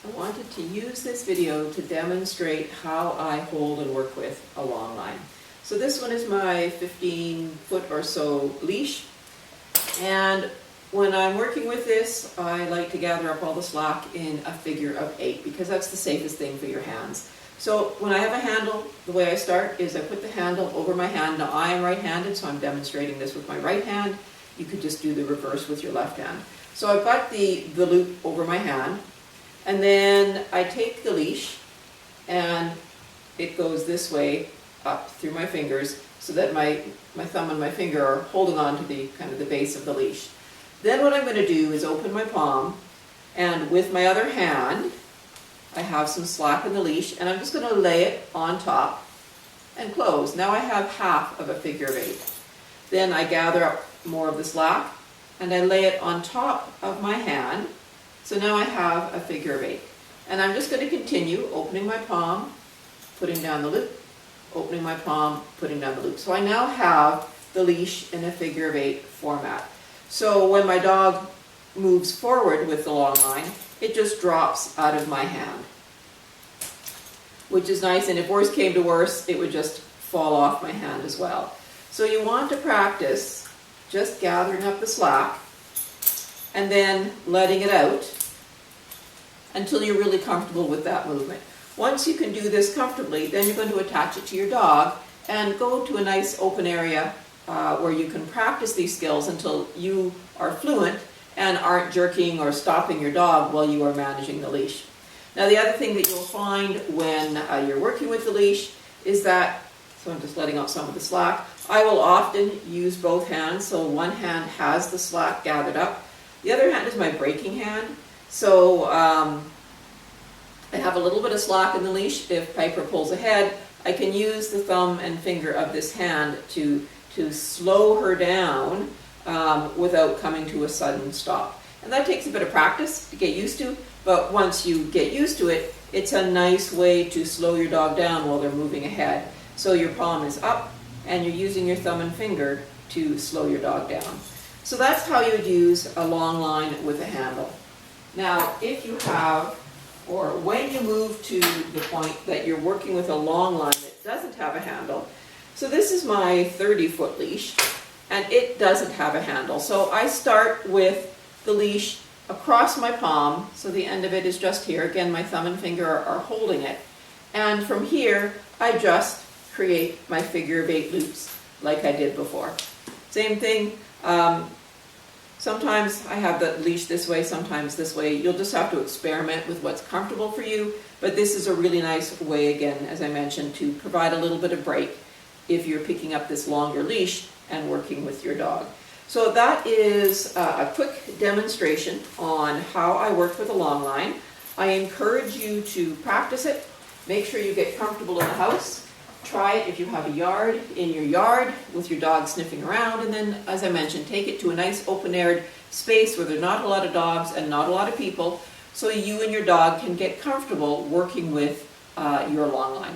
I wanted to use this video to demonstrate how I hold and work with a long line. So this one is my 15-foot or so leash, and when I'm working with this, I like to gather up all the slack in a figure of 8 because that's the safest thing for your hands. So when I have a handle, the way I start is I put the handle over my hand. Now I am right-handed, so I'm demonstrating this with my right hand. You could just do the reverse with your left hand. So I've got the loop over my hand, and then I take the leash and it goes this way up through my fingers so that my thumb and my finger are holding on to the kind of the base of the leash. Then what I'm going to do is open my palm, and with my other hand I have some slack in the leash, and I'm just going to lay it on top and close. Now I have half of a figure of 8. Then I gather up more of the slack and I lay it on top of my hand. So now I have a figure of 8. And I'm just going to continue opening my palm, putting down the loop, opening my palm, putting down the loop. So I now have the leash in a figure of 8 format. So when my dog moves forward with the long line, it just drops out of my hand, which is nice, and if worse came to worse, it would just fall off my hand as well. So you want to practice just gathering up the slack and then letting it out until you're really comfortable with that movement. Once you can do this comfortably, then you're going to attach it to your dog and go to a nice open area where you can practice these skills until you are fluent and aren't jerking or stopping your dog while you are managing the leash. Now the other thing that you'll find when you're working with the leash is that, so I'm just letting out some of the slack, I will often use both hands. So one hand has the slack gathered up, the other hand is my braking hand. So I have a little bit of slack in the leash. If Piper pulls ahead, I can use the thumb and finger of this hand to slow her down without coming to a sudden stop. And that takes a bit of practice to get used to, but once you get used to it, it's a nice way to slow your dog down while they're moving ahead. So your palm is up and you're using your thumb and finger to slow your dog down. So that's how you would use a long line with a handle. Now, if you have, or when you move to the point that you're working with a long line that doesn't have a handle, so this is my 30-foot leash, and it doesn't have a handle. So I start with the leash across my palm, so the end of it is just here. Again, my thumb and finger are holding it. And from here, I just create my figure of 8 loops like I did before. Same thing. Sometimes I have the leash this way, sometimes this way. You'll just have to experiment with what's comfortable for you, but this is a really nice way, again, as I mentioned, to provide a little bit of break if you're picking up this longer leash and working with your dog. So that is a quick demonstration on how I work with a long line. I encourage you to practice it. Make sure you get comfortable in the house. Try it if you have a yard, in your yard with your dog sniffing around, and then, as I mentioned, take it to a nice open-aired space where there's not a lot of dogs and not a lot of people, so you and your dog can get comfortable working with your long line.